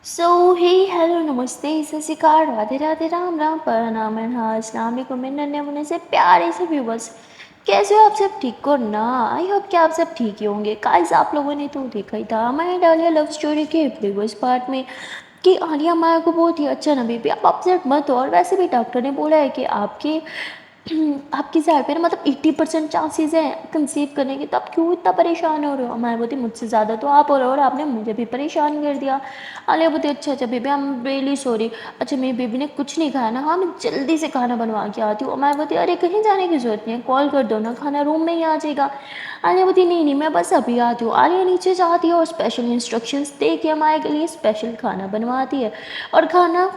सो हे hello नमस्ते सत श्री अकाल राधे राधे राम राम प्रणाम अस्सलाम वालेकुम मेरे नन्हे मुन्ने से प्यारे से व्यूवर्स। कैसे हो आप सब? ठीक हो ना? आई होप कि आप सब ठीक ही होंगे। गाइस आप लोगों ने तो देखा ही था हमारे डालिया लव स्टोरी के प्रीवियस पार्ट में कि आलिया माया को बहुत ही अच्छा ना बेबी आप अपसेट मत हो। और वैसे भी डॉक्टर ने बोला है कि आपके आपकी साइड पे ना मतलब 80% चांसेस हैं कंसीव करने के, तो आप क्यों इतना परेशान हो रहे हो? मैं बोलती मुझसे ज़्यादा तो आप हो रहे हो और आपने मुझे भी परेशान कर दिया। आलिया बोलती अच्छा अच्छा baby I am really sorry. अच्छा मेरी बेबी ने कुछ नहीं खाया ना? हाँ मैं जल्दी से खाना बनवा के आती हूँ। मैं बोलती अरे कहीं जाने की ज़रूरत नहीं है, कॉल कर दो ना, खाना रूम में ही आ जाएगा। आलिया बोलती नहीं नहीं मैं बस अभी आती हूँ। आलिया नीचे जाती है और स्पेशल इंस्ट्रक्शंस दे के हमारे के लिए स्पेशल खाना बनवाती है। और खाना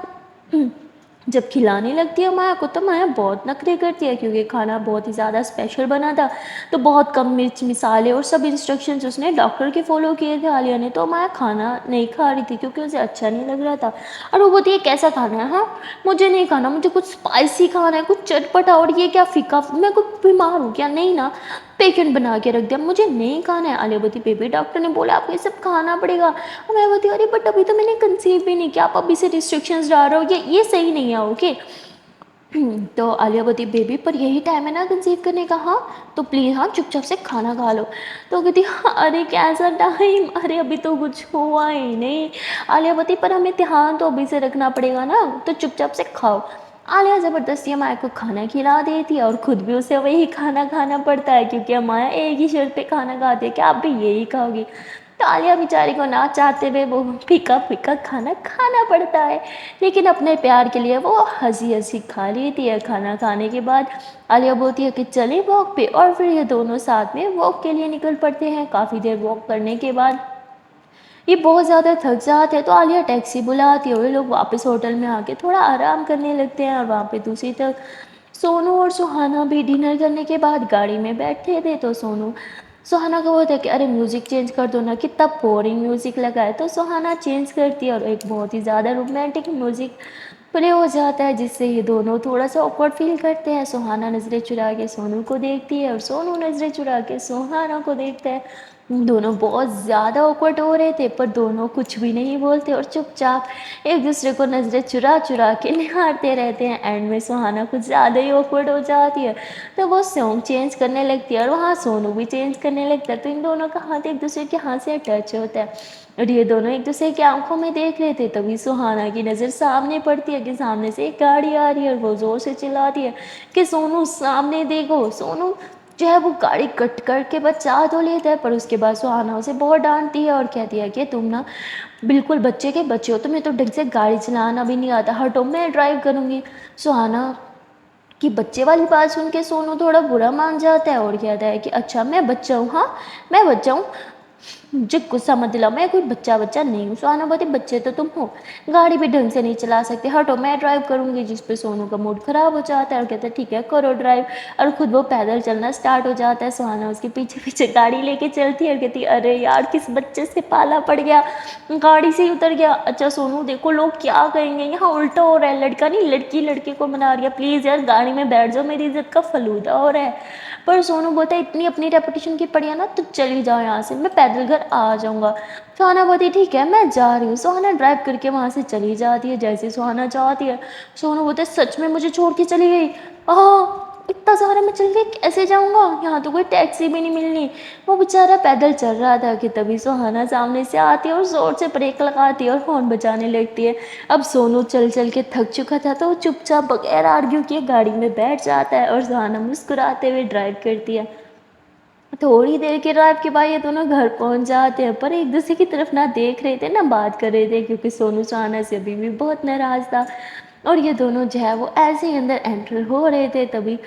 जब खिलाने लगती है माया को तो माया बहुत नखरे करती है क्योंकि खाना बहुत ही ज़्यादा स्पेशल बना था। तो बहुत कम मिर्च मसाले और सब इंस्ट्रक्शंस उसने डॉक्टर के फॉलो किए थे आलिया ने। तो माया खाना नहीं खा रही थी क्योंकि उसे अच्छा नहीं लग रहा था। और वो बोलती है कैसा खाना है? हाँ मुझे नहीं खाना, मुझे कुछ स्पाइसी खाना है, कुछ चटपटा। और ये क्या फीका, मैं कुछ बीमार हूँ क्या? नहीं ना, पेशेंट बना के रख दिया, मुझे नहीं खाना है। आलिया बोलती बेबी डॉक्टर ने बोला आपको ये सब खाना पड़ेगा। और मैं बोलती अरे बट अभी तो मैंने कंसीव भी नहीं किया, आप अभी से रिस्ट्रिक्शंस डाल रहे हो, ये सही नहीं है। ओके तो आलिया बोलती बेबी पर यही टाइम है ना कंसीव करने का। हाँ तो प्लीज़ हाँ चुपचाप से खाना खा लो। तो कहती हाँ अरे कैसा टाइम, अरे अभी तो कुछ हुआ ही नहीं। आलिया बोलती पर हमें ध्यान तो अभी से रखना पड़ेगा ना, तो चुपचाप से खाओ। आलिया ज़बरदस्ती माया को खाना खिला देती है और खुद भी उसे वही खाना खाना पड़ता है क्योंकि माया एक ही शर्त पे खाना खाती है कि आप भी यही खाओगी। तो आलिया बेचारी को ना चाहते हुए वो फीका फीका खाना खाना पड़ता है। लेकिन अपने प्यार के लिए वो हंसी हंसी खा लेती है। खाना खाने के बाद आलिया बोलती है कि चले वॉक पे, और फिर ये दोनों साथ में वॉक के लिए निकल पड़ते हैं। काफ़ी देर वॉक करने के बाद ये बहुत ज़्यादा थक जाते हैं तो आलिया टैक्सी बुलाती है और ये लोग वापस होटल में आके थोड़ा आराम करने लगते हैं। और वहाँ पे दूसरी तरफ सोनू और सुहाना भी डिनर करने के बाद गाड़ी में बैठे थे। तो सोनू सुहाना को बोलता है कि अरे म्यूज़िक चेंज कर दो ना, कितना बोरिंग म्यूज़िक लगा है। तो सुहाना चेंज करती है और एक बहुत ही ज़्यादा रोमांटिक म्यूज़िक प्ले हो जाता है जिससे ये दोनों थोड़ा सा ऑकवर्ड फील करते हैं। सुहाना नज़रें चुरा के सोनू को देखती है और सोनू नज़रें चुरा के सुहाना को देखता है। दोनों बहुत ज़्यादा ऑकवर्ड हो रहे थे पर दोनों कुछ भी नहीं बोलते और चुपचाप एक दूसरे को नज़रें चुरा चुरा के निहारते रहते हैं। एंड में सुहाना कुछ ज़्यादा ही ऑकवर्ड हो जाती है तो वो सॉन्ग चेंज करने लगती है और वहाँ सोनू भी चेंज करने लगता है। तो इन दोनों का हाथ एक दूसरे के हाथ से टच होता है और ये दोनों एक दूसरे की आंखों में देख रहे थे। तभी सुहाना की नज़र सामने पड़ती है कि सामने से एक गाड़ी आ रही है और वो ज़ोर से चिल्लाती है कि सोनू सामने देखो। सोनू जो है वो गाड़ी कट करके बचा तो लेता है पर उसके बाद सुहाना उसे बहुत डांटती है और कहती है कि तुम ना बिल्कुल बच्चे के बच्चे हो, तुम्हें तो ढंग से गाड़ी चलाना भी नहीं आता, हटो मैं ड्राइव करूँगी। सुहाना कि बच्चे वाली बात सुन के सोनू थोड़ा बुरा मान जाता है और कहता है कि अच्छा मैं बच्चा हूँ? हाँ मैं बच्चा हूँ, मुझे गुस्सा मत दिलाओ, मैं कोई बच्चा बच्चा नहीं हूँ। सुहाना बोलती बच्चे तो तुम हो, गाड़ी भी ढंग से नहीं चला सकते, हटो मैं ड्राइव करूँगी। जिस पे सोनू का मूड खराब हो जाता है और कहता है ठीक है करो ड्राइव। और खुद वो पैदल चलना स्टार्ट हो जाता है। सुहाना उसके पीछे पीछे गाड़ी लेके चलती है और कहती है अरे यार किस बच्चे से पाला पड़ गया, गाड़ी से ही उतर गया। अच्छा सोनू देखो लोग क्या कहेंगे, यहाँ उल्टा हो रहा है, लड़का नहीं लड़की लड़के को मना रही है, प्लीज़ यार गाड़ी में बैठ जाओ, मेरी इज्जत का फलूदा हो रहा है। पर सोनू बोलता है इतनी अपनी रेपुटेशन की पड़ी है ना तो चली जाओ यहाँ से, मैं पैदल घर आ जाऊँगा। सुहाना बोलती ठीक है मैं जा रही हूँ। सुहाना ड्राइव करके वहाँ से चली जाती है। जैसे सुहाना जाती है सोनू बोलते सच में मुझे छोड़ के चली गई? आह इतना सारा मैं चल के कैसे जाऊँगा, यहाँ तो कोई टैक्सी भी नहीं मिलनी। वो बेचारा पैदल चल रहा था कि तभी सुहाना सामने से आती है और ज़ोर से ब्रेक लगाती है और हॉर्न बजाने लगती है। अब सोनू चल चल के थक चुका था तो वो चुपचाप बगैर आर्ग्यू किए गाड़ी में बैठ जाता है और सुहाना मुस्कुराते हुए ड्राइव करती है। थोड़ी देर के ड्राइव के बाद ये दोनों घर पहुंच जाते हैं पर एक दूसरे की तरफ ना देख रहे थे ना बात कर रहे थे क्योंकि सोनू सुहाना से अभी भी बहुत नाराज था। और ये दोनों जो है वो ऐसे ही अंदर एंटर हो रहे थे तभी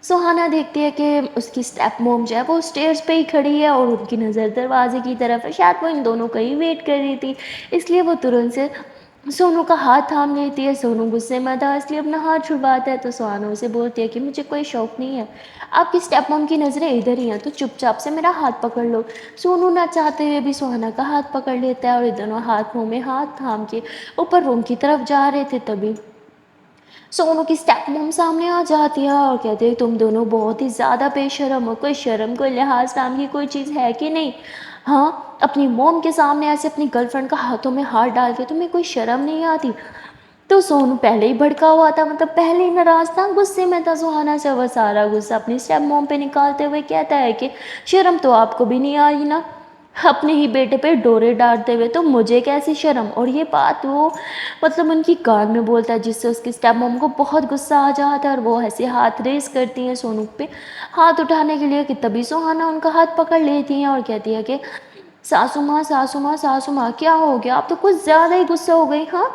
सुहाना देखती है कि उसकी स्टेप मॉम जो है वो स्टेयर्स पे ही खड़ी है और उनकी नज़र दरवाजे की तरफ है। शायद वो इन दोनों का ही वेट कर रही थी, इसलिए वो तुरंत से सोनू का हाथ थाम लेती है। सोनू गुस्से में था इसलिए अपना हाथ छुड़वाता है। तो सुहाना उसे बोलती है कि मुझे कोई शौक नहीं है, आपकी स्टेप मॉम की नज़रें इधर ही हैं तो चुपचाप से मेरा हाथ पकड़ लो। सोनू ना चाहते हुए भी सुहाना का हाथ पकड़ लेता है और ये दोनों हाथ मुँह में हाथ थाम के ऊपर रूम की तरफ जा रहे थे तभी सोनू की स्टेप मॉम सामने आ जाती है और कहते हैं तुम दोनों बहुत ही ज़्यादा बेशर्म हो, कोई शर्म कोई लिहाज नाम की कोई चीज़ है कि नहीं? ہاں، اپنی موم کے سامنے ایسے اپنی گرل فرینڈ کا ہاتھوں میں ہاتھ ڈال کے تمہیں کوئی شرم نہیں آتی؟ تو سونو پہلے ہی بھڑکا ہوا تھا، مطلب پہلے ہی ناراض تھا، غصے میں تھا سہانا سے، وہ سارا غصہ اپنی اسٹیپ موم پہ نکالتے ہوئے کہتا ہے کہ شرم تو آپ کو بھی نہیں آئی نا، اپنے ہی بیٹے پہ ڈورے ڈالتے ہوئے، تو مجھے کیسی شرم؟ اور یہ بات وہ مطلب ان کی کان میں بولتا ہے، جس سے اس کی اسٹیپ موم کو بہت غصہ آ جاتا ہے، اور وہ ایسے ہاتھ ریز کرتی ہیں سونو پہ ہاتھ اٹھانے کے لیے کہ تبھی سہانا ان کا ہاتھ پکڑ لیتی ہیں اور کہتی ہے کہ ساسو ماں ساسو ماں ساسو ماں کیا ہو گیا؟ آپ تو کچھ زیادہ ہی غصہ ہو گئی، ہاں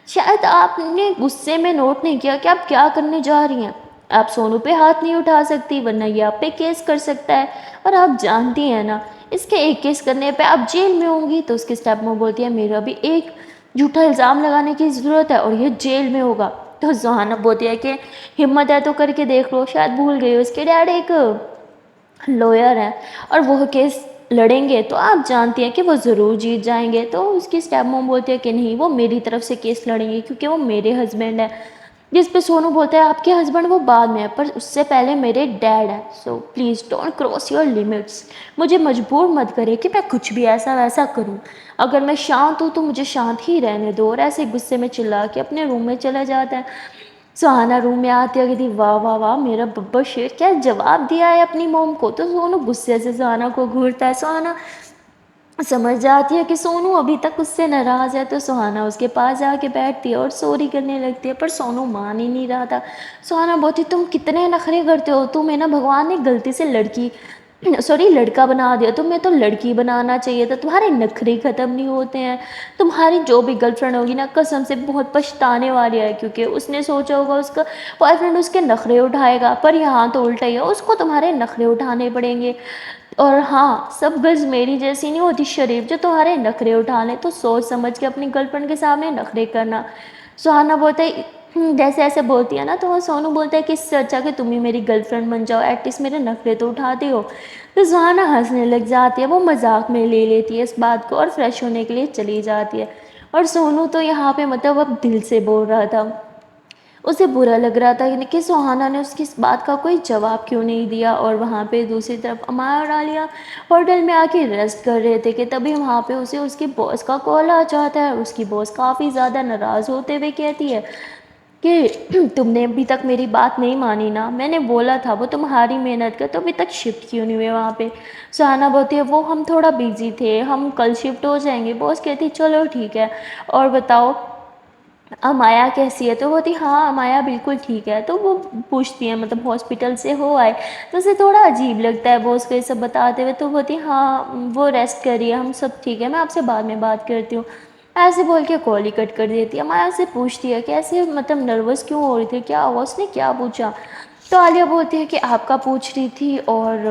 شاید آپ نے غصے میں نوٹ نہیں کیا کہ آپ کیا کرنے جا رہی ہیں، آپ سونو پہ ہاتھ نہیں اٹھا سکتی ورنہ یہ آپ پہ کیس کر سکتا ہے، اور آپ جانتی ہیں نا اس کے ایک کیس کرنے پہ آپ جیل میں ہوں گی۔ تو اس کی اسٹیپ ماں بولتی ہے میرا بھی ایک جھوٹا الزام لگانے کی ضرورت ہے اور یہ جیل میں ہوگا۔ تو سہانا بولتی ہے کہ ہمت ہے تو کر کے دیکھ لو، شاید بھول گئی ہو اس کے ڈیڈ ایک لوئر ہیں اور وہ کیس لڑیں گے تو آپ جانتی ہیں کہ وہ ضرور جیت جائیں گے۔ تو اس کی اسٹیپ موم بولتی ہے کہ نہیں، وہ میری طرف سے کیس لڑیں گے کیونکہ وہ میرے ہسبینڈ ہیں، جس پہ سونو بولتا ہے آپ کے ہسبینڈ وہ بعد میں ہے پر اس سے پہلے میرے ڈیڈ ہیں، so please don't cross your limits, مجھے مجبور مت کرے کہ میں کچھ بھی ایسا ویسا کروں، اگر میں شانت ہوں تو مجھے شانت ہی رہنے دو۔ اور ایسے غصے میں چلا کے اپنے روم میں چلا جاتا ہے۔ سہانا روم میں آتی ہے، کہتی واہ واہ واہ میرا ببا شیر کیا جواب دیا ہے اپنی موم کو۔ تو سونو غصے سے سہانا کو گھورتا ہے، سہانا سمجھ جاتی ہے کہ سونو ابھی تک اس سے ناراض ہے، تو سہانا اس کے پاس جا کے بیٹھتی ہے اور سوری کرنے لگتی ہے، پر سونو مان ہی نہیں رہا تھا۔ سہانا بولتی تم کتنے نخرے کرتے ہو، تمہیں نا بھگوان نے غلطی سے لڑکا بنا دیا، تمہیں تو لڑکی بنانا چاہیے تھا، تمہارے نخرے ختم نہیں ہوتے ہیں، تمہاری جو بھی گرل فرینڈ ہوگی نا قسم سے بہت پچھتانے والی ہے، کیونکہ اس نے سوچا ہوگا اس کا بوائے فرینڈ اس کے نخرے اٹھائے گا، پر یہاں تو الٹا ہی ہے، اس کو تمہارے نخرے اٹھانے پڑیں گے۔ اور ہاں سب گرلز میری جیسی نہیں ہوتی شریف جو تمہارے نخرے اٹھا لیں، تو سوچ سمجھ کے اپنی گرل فرینڈ کے سامنے نخرے کرنا۔ سہانا بولتا ہے جیسے ایسے بولتی ہے نا، تو وہ سونو بولتا ہے کہ اس سے اچھا کہ تم ہی میری گرل فرینڈ بن جاؤ، ایٹ لیسٹ میرے نخرے تو اٹھاتی ہو۔ تو سہانا ہنسنے لگ جاتی ہے، وہ مذاق میں لے لیتی ہے اس بات کو اور فریش ہونے کے لیے چلی جاتی ہے۔ اور سونو تو یہاں پہ مطلب اب دل سے بول رہا تھا، اسے برا لگ رہا تھا کہ سہانا نے اس کی اس بات کا کوئی جواب کیوں نہیں دیا، اور وہاں پہ دوسری طرف امایا اور عالیہ ہوٹل میں آ کے ریسٹ کر رہے تھے کہ تبھی وہاں پہ اسے اس کے باس کا کال آ جاتا ہے، اور اس کی باس کافی زیادہ ناراض ہوتے ہوئے کہتی ہے کہ تم نے ابھی تک میری بات نہیں مانی نا، میں نے بولا تھا وہ تمہاری محنت کا، تو ابھی تک شفٹ کیوں نہیں ہوئے وہاں پہ؟ سہانا بولتی ہے وہ ہم تھوڑا بیزی تھے، ہم کل شفٹ ہو جائیں گے۔ باس کہتی چلو ٹھیک ہے، اور بتاؤ امایا کیسی ہے؟ تو وہ تھی ہاں امایا بالکل ٹھیک ہے۔ تو وہ پوچھتی ہیں مطلب ہاسپٹل سے ہو آئے؟ تو اسے تھوڑا عجیب لگتا ہے باس کو یہ سب بتاتے ہوئے، تو وہ تھی ہاں وہ ریسٹ کر رہی ہے، ہم سب ٹھیک ہے، میں آپ سے بعد میں بات کرتی ہوں، ایسے بول کے کال ہی کٹ کر دیتی ہے۔ امایا سے پوچھتی ہے کہ ایسے مطلب نروس کیوں ہو رہی تھی، کیا ہوا؟ اس نے کیا پوچھا؟ تو عالیہ بولتی ہے کہ آپ کا پوچھ رہی تھی اور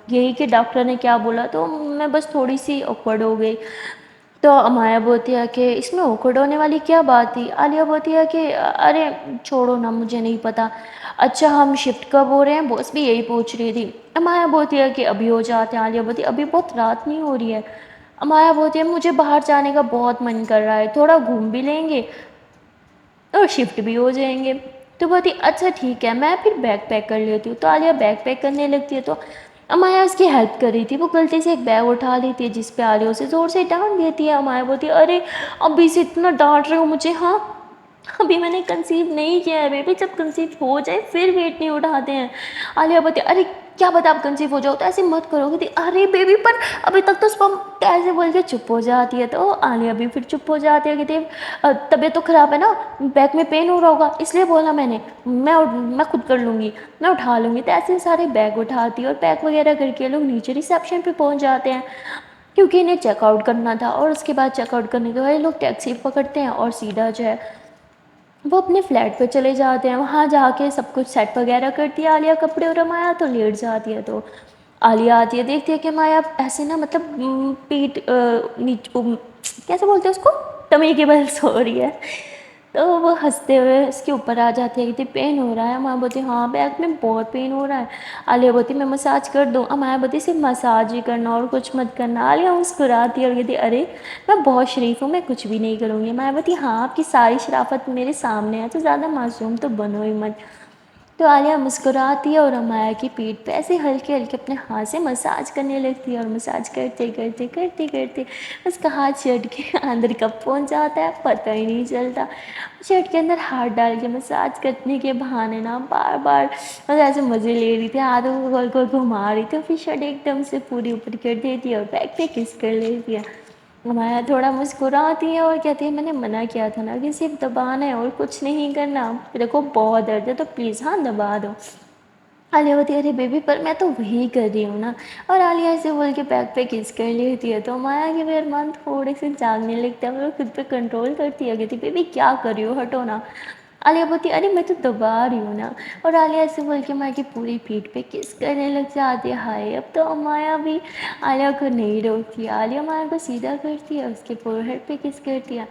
یہی کہ ڈاکٹر نے کیا بولا، تو میں بس تھوڑی سی آکورڈ ہو گئی۔ تو امایا بولتی ہے کہ اس میں آکورڈ ہونے والی کیا بات تھی؟ عالیہ بولتی ہے کہ ارے چھوڑو نا مجھے نہیں پتا، اچھا ہم شفٹ کب ہو رہے ہیں؟ باس بھی یہی پوچھ رہی تھی۔ امایا بولتی ہے کہ ابھی ہو جاتے ہیں۔ عالیہ بولتی ہے ابھی بہت رات نہیں ہو رہی ہے؟ امایا بولتی ہے مجھے باہر جانے کا بہت من کر رہا ہے، تھوڑا گھوم بھی لیں گے اور شفٹ بھی ہو جائیں گے۔ تو بولتی اچھا ٹھیک ہے میں پھر بیگ پیک کر لیتی ہوں۔ تو عالیہ بیگ پیک کرنے لگتی ہے، تو امایا اس کی ہیلپ کر رہی تھی، وہ غلطی سے ایک بیگ اٹھا لیتی ہے جس پہ عالیہ اسے زور سے ڈانٹ دیتی ہے۔ امایا بولتی ہے ارے ابھی سے اتنا ڈانٹ رہے ہو مجھے، ہاں ابھی میں نے کنسیو نہیں کیا ہے بیبی، جب کنسیو ہو جائے پھر ویٹ نہیں اٹھاتے ہیں۔ عالیہ بولتی ارے کیا پتا آپ کنسیو ہو جاؤ، تو ایسے مت کرو گی، ارے بیبی پر ابھی تک تو سپرم ایسے بول کے چپ ہو جاتی ہے۔ تو عالیہ بھی پھر چپ ہو جاتی ہے، کہتی ہے طبیعت تو خراب ہے نا، بیک میں پین ہو رہا ہوگا اس لیے بولا میں نے، میں خود کر لوں گی، میں اٹھا لوں گی۔ تو ایسے سارے بیگ اٹھاتی ہے اور پیک وغیرہ کر کے لوگ نیچے ریسیپشن پہ پہنچ جاتے ہیں، کیونکہ انہیں چیک آؤٹ کرنا تھا۔ اور اس کے بعد چیک آؤٹ کرنے کے بعد یہ لوگ ٹیکسی پکڑتے ہیں اور سیدھا جو ہے وہ اپنے فلیٹ پہ چلے جاتے ہیں۔ وہاں جا کے سب کچھ سیٹ وغیرہ کرتی ہے عالیہ کپڑے، اور امایا تو لیٹ جاتی ہے۔ تو عالیہ آتی ہے، دیکھتی ہے کہ امایا ایسے نا مطلب پیٹ کیسے بولتے ہیں اس کو، ٹمی کے بل سو رہی ہے۔ تو وہ ہنستے ہوئے اس کے اوپر آ جاتی ہے، کہتی پین ہو رہا ہے؟ امایا بولتی ہاں بیک میں بہت پین ہو رہا ہے۔ عالیہ بولتی میں مساج کر دوں؟ امایا بولتی صرف مساج ہی کرنا اور کچھ مت کرنا۔ عالیہ مسکراتی ہے اور کہتی ارے میں بہت شریف ہوں، میں کچھ بھی نہیں کروں گی۔ امایا بولتی ہاں آپ کی ساری شرافت میرے سامنے ہے، تو زیادہ معصوم تو بنو ہی مت۔ تو عالیہ مسکراتی ہے اور امایا کی پیٹھ پہ ایسے ہلکے ہلکے اپنے ہاتھ سے مساج کرنے لگتی ہے، اور مساج کرتے کرتے کرتے کرتے اس کا ہاتھ شرٹ کے اندر کب پہنچ جاتا ہے پتہ ہی نہیں چلتا۔ شرٹ کے اندر ہاتھ ڈال کے مساج کرنے کے بہانے نا بار بار بس ایسے مزے لے رہی تھی، ہاتھوں کو گول گول گھما رہی تھی، اور پھر شرٹ ایک دم سے پوری اوپر کر دیتی ہے اور بیک پہ کس کر لیتی ہے۔ امایا تھوڑا مسکراتی ہے اور کہتی ہے میں نے منع کیا تھا نا کہ صرف دبانا ہے اور کچھ نہیں کرنا، دیکھو بہت درد ہے تو پلیز ہاں دبا دو۔ عالیہ ہوتی ہے ارے بیبی پر میں تو وہی کر رہی ہوں نا، اور عالیہ ایسے بول کے بیک پہ کس کر لیتی ہے، تو امایا کے بھی ارمان تھوڑے سے جاگنے لگتا ہے، وہ خود پہ کنٹرول کرتی ہے، کہتی بیبی کیا کر رہی ہو ہٹو نا۔ عالیہ بولتی ارے میں تو دبا رہی ہوں نا، اور عالیہ ایسے بول کے امایا کی پوری پیٹھ پہ کس کرنے لگ جاتی ہے۔ ہائے اب تو امایا بھی عالیہ کو نہیں روکتی ہے، عالیہ امایا کو سیدھا کرتی ہے، اس کے فور ہیڈ پہ کس کرتی ہے،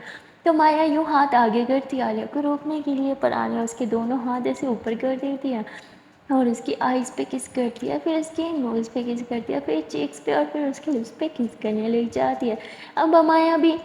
تو امایا یوں ہاتھ آگے کرتی ہے عالیہ کو روکنے کے لیے، پر عالیہ اس کے دونوں ہاتھ ایسے اوپر کر دیتی ہے اور اس کی آئیز پہ کس کرتی ہے، پھر اس کی نوز پہ کس کرتی ہے، پھر چیکس پہ، اور پھر اس کے لپس پہ کس کرنے لگ جاتی ہے۔ اب امایا بھی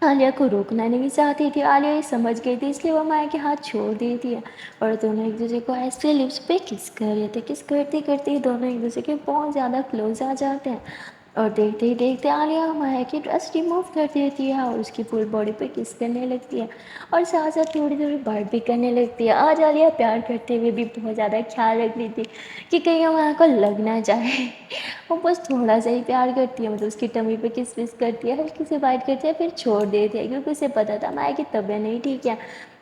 عالیہ کو روکنا نہیں چاہتی تھی، عالیہ یہ سمجھ گئی تھی، اس لیے وہ امایا کے ہاتھ چھوڑ دیتی ہے، اور دونوں ایک دوسرے کو ایسے لپس پہ کس کر رہے تھے، کس کرتے کرتے دونوں ایک دوسرے کے بہت زیادہ کلوز آ جاتے ہیں، اور دیکھتے ہی دیکھتے عالیہ امایا کی ڈریس ریموو کر دیتی ہے اور اس کی فل باڈی پہ کس کرنے لگتی ہے، اور ساتھ ساتھ تھوڑی تھوڑی بات بھی کرنے لگتی ہے۔ آج عالیہ پیار کرتے ہوئے بھی بہت زیادہ خیال رکھ رہی تھی کہ کہیں امایا کو لگ نہ جائے، وہ بس تھوڑا سا ہی پیار کرتی ہے، مطلب اس کی ٹمی پہ کس وس کرتی ہے، ہلکی سی بائٹ کرتی ہے، پھر چھوڑ دیتی ہے، کیونکہ اسے پتا تھا امایا کی طبیعت نہیں ٹھیک ہے۔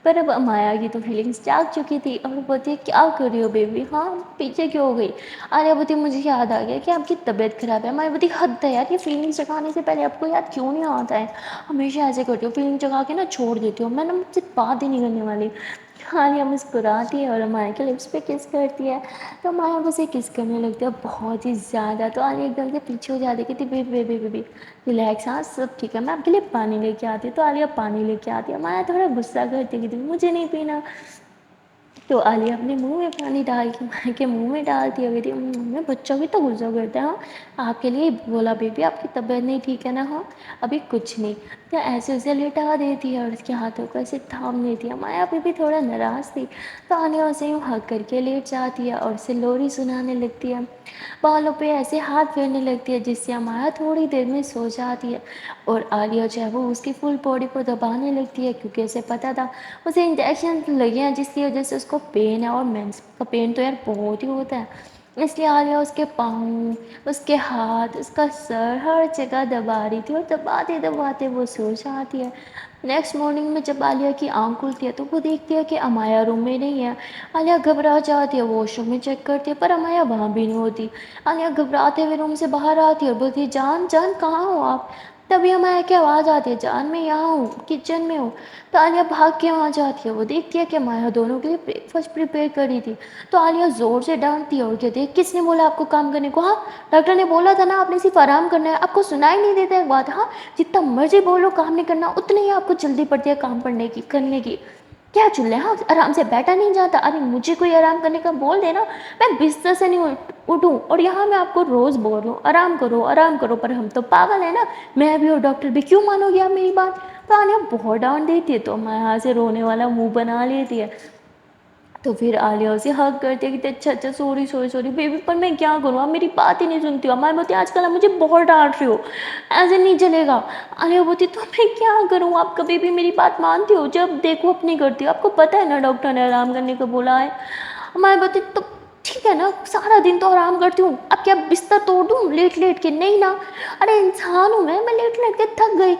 پر اب امایا کی تو فیلنگس جاگ چکی تھی، اور وہ بولتی ہے کیا کر رہی ہو بیبی، ہاں پیچھے کیوں ہو گئی؟ عالیہ بولتی مجھے یاد آ گیا کہ آپ کی طبیعت خراب ہے۔ امایا بولتی حد ہے یار، یہ فیلنگس جگانے سے پہلے آپ کو یاد کیوں نہیں آتا ہے، ہمیشہ ایسے کرتی ہو، فیلنگ جگا کے نا چھوڑ دیتی ہو، میں نا مجھ سے بات ہی نہیں کرنے والی۔ عالیہ مسکراتی ہے اور امایا کے لپس پہ کس کرتی ہے، تو امایا اسے کس کرنے لگتی ہے بہت ہی زیادہ، تو عالیہ ایک دم سے پیچھے ہو جاتی ہے، کہتی بیبی بیبی بیبی ریلیکس، ہاں سب ٹھیک ہے، میں آپ کے لیے پانی لے کے آتی ہوں، تو عالیہ پانی لے کے آتی ہے، امایا تھوڑا غصہ کرتی ہے، کہتی مجھے نہیں پینا، تو عالیہ اپنے منہ میں پانی ڈال کے امایا کے منہ میں ڈالتی ہے، کہتی میں بچہ بھی تو غصہ کرتا ہے، ہاں آپ کے لیے بولا بیبی آپ کی طبیعت نہیں ٹھیک ہے نا، ہاں ابھی کچھ نہیں، تو ایسے اسے لٹا دیتی ہے اور اس کے ہاتھوں کو ایسے تھام لیتی ہے۔ امایا ابھی بھی تھوڑا ناراض تھی، تو عالیہ اسے یوں ہگ کر کے لیٹ جاتی ہے اور اسے لوری سنانے لگتی ہے، بالوں پہ ایسے ہاتھ پھیرنے لگتی ہے، جس سے امایا تھوڑی دیر میں سو جاتی ہے، اور عالیہ جو ہے وہ اس کی فل باڈی کو دبانے لگتی ہے، کیونکہ اسے پتا تھا اسے انجیکشن لگے ہیں، جس کی وجہ سے اس کو پین ہے، اور مینس کا پین تو یار بہت ہی ہوتا ہے، اس لیے عالیہ اس کے پاؤں، اس کے ہاتھ، اس کا سر ہر جگہ دبا رہی تھی، اور دباتے دباتے وہ سو جاتی ہے۔ نیکسٹ مارننگ میں جب عالیہ کی آنکھ کھلتی ہے تو وہ دیکھتی ہے کہ امایا روم میں نہیں ہے، عالیہ گھبرا جاتی ہے، واش روم میں چیک کرتی ہے پر امایا وہاں بھی نہیں ہوتی، عالیہ گھبراتے ہوئے روم سے باہر آتی ہے اور بولتی ہے جان جان کہاں ہو آپ؟ تبھی امایا کی آواز آتی ہے جان میں یہاں ہوں کچن میں ہوں، تو عالیہ بھاگ کے وہاں جاتی ہے، وہ دیکھتی ہے کہ امایا دونوں کے لیے بریک فاسٹ پریپیئر کری تھی، تو عالیہ زور سے ڈانٹتی ہے اور کہتی ہے کس نے بولا آپ کو کام کرنے کو، ہاں ڈاکٹر نے بولا تھا نا آپ نے صرف آرام کرنا ہے، آپ کو سنائی نہیں دیتا ایک بات، ہاں جتنا مرضی بولو کام نہیں کرنا اتنی ہی آپ کو جلدی پڑتی ہے کام پڑنے کی کرنے کی، کیا چل رہے ہیں، ہاں آرام سے بیٹھا نہیں جاتا، ارے مجھے کوئی آرام کرنے کا بول دے نا میں بستر سے نہیں اٹھوں، اور یہاں میں آپ کو روز بول رہا ہوں آرام کرو آرام کرو، پر ہم تو پاگل ہیں نا، میں بھی اور ڈاکٹر بھی، کیوں مانو گے آپ میری بات؟ تو عالیہ بہت ڈانٹ دیتی ہے، تو میں یہاں سے رونے والا منہ بنا لیتی ہے، تو پھر عالیہ اسے ہگ کرتی ہے کہ اچھا اچھا سوری سوری سوری بیبی، پر میں کیا کروں آپ میری بات ہی نہیں سنتی ہو، میں بولتی آج کل آپ مجھے بہت ڈانٹ رہی ہو، ایسے نہیں چلے گا، عالیہ بولتی تو میں کیا کروں آپ کبھی بھی میری بات مانتی ہو، جب دیکھو اپنی کرتی ہو، آپ کو پتہ ہے نا ڈاکٹر نے آرام کرنے کو بولا ہے، میں بولتی تو ٹھیک ہے نا سارا دن تو آرام کرتی ہوں، اب کیا بستر توڑ دوں لیٹ لیٹ کے، نہیں نا، ارے انسان ہوں میں لیٹ لیٹ کے تھک گئی،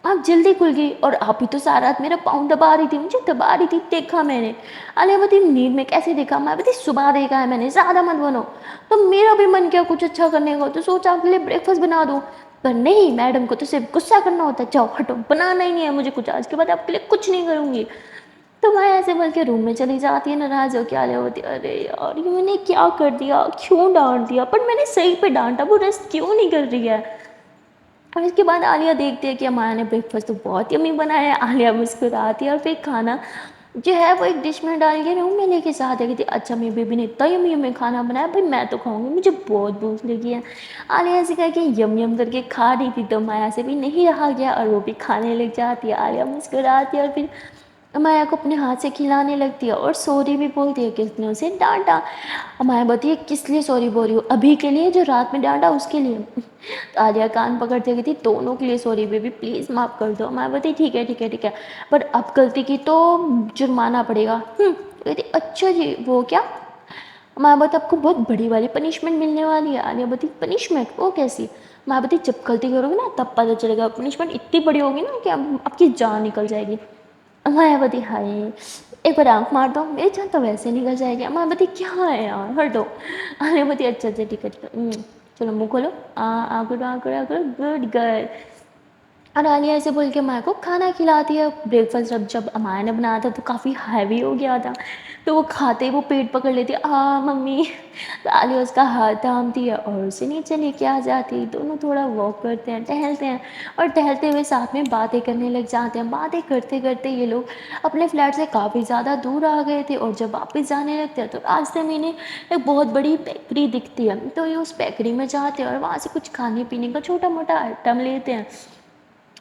آپ جلدی کھل گئی، اور آپ ہی تو سارا رات میرا پاؤں دبا رہی تھی، مجھے دبا رہی تھی دیکھا میں نے، عالیہ بولتی نیند میں کیسے دیکھا، میں بولتی صبح دیکھا ہے میں نے، زیادہ مت بنو، تو میرا بھی من کیا کچھ اچھا کرنے کا، تو سوچا آپ کے لیے بریک فاسٹ بنا دوں، پر نہیں میڈم کو تو صرف غصہ کرنا ہوتا ہے، جاؤ ہٹو بنانا ہی نہیں ہے مجھے کچھ، آج کے بعد آپ کے لیے کچھ نہیں کروں گی، تو میں ایسے بول کے روم میں چلی جاتی ہے، ناراض ہو کے عالیہ ہوتی ہے ارے یار یہ میں نے کیا کر دیا، کیوں ڈانٹ دیا، پر میں نے صحیح پہ ڈانٹا، وہ ریسٹ کیوں نہیں کر رہی ہے، اور اس کے بعد عالیہ دیکھتے ہے کہ امایا نے بریک فاسٹ تو بہت یمی بنایا ہے، عالیہ مسکراتی ہے اور پھر کھانا جو ہے وہ ایک ڈش میں ڈال کے روم میں لے کے ساتھ ہے، کہتی اچھا میری بیبی نے اتنا یمی یمی کھانا بنایا بھائی میں تو کھاؤں گی مجھے بہت بھوک لگی ہے، عالیہ ایسے کہہ کے یم یم کر کے کھا رہی تھی، تو امایا سے بھی نہیں رہا گیا اور وہ بھی کھانے لگ جاتی ہے، عالیہ مسکراتی ہے اور پھر अमाया को अपने हाथ से खिलाने लगती है और सॉरी भी बोलती है कि उसने उसे डाँटा। अमाया बोलती है किस लिए सॉरी बोल रही हो? अभी के लिए जो रात में डाँटा उसके लिए? तो आलिया कान पकड़ते कहती दोनों के लिए सॉरी बेबी प्लीज़ माफ़ कर दो। अमाया बोलती ठीक है, ठीक है, ठीक है, पर अब गलती की तो जुर्माना पड़ेगा। कहती अच्छा जी वो क्या? अमाया बोलती आपको बहुत बड़ी वाली पनिशमेंट मिलने वाली है। आलिया बोलती पनिशमेंट वो कैसी? अमाया बोलती जब गलती करोगे ना तब पता चलेगा, पनिशमेंट इतनी बड़ी होगी ना कि आपकी जान निकल जाएगी। मायावती हाय एक बार आँख मार दो मेरी जान तो वैसे निकल जाएगी। मायावती क्या है यार हटो। मायावती अच्छा अच्छा ठीक है ठीक है चलो मुँह खोलो आँख करो आँख करो आँख करो गुड गर्ल। और आलिया ऐसे बोल के माया को खाना खिलाती है। ब्रेकफास्ट जब जब अमाया ने बनाया था तो काफ़ी हैवी हो गया था, तो वो खाते ही वो पेट पकड़ लेती है मम्मी। तो आलिया उसका हाथ थामती है और उसे नीचे लेके आ जाती है। दोनों थोड़ा वॉक करते हैं, टहलते हैं और टहलते हुए साथ में बातें करने लग जाते हैं। बातें करते करते ये लोग अपने फ्लैट से काफ़ी ज़्यादा दूर आ गए थे और जब वापस जाने लगते हैं तो रास्ते में इन्हें एक बहुत बड़ी बेकरी दिखती है। तो ये उस बेकरी में जाते हैं और वहाँ से कुछ खाने पीने का छोटा मोटा आइटम लेते हैं।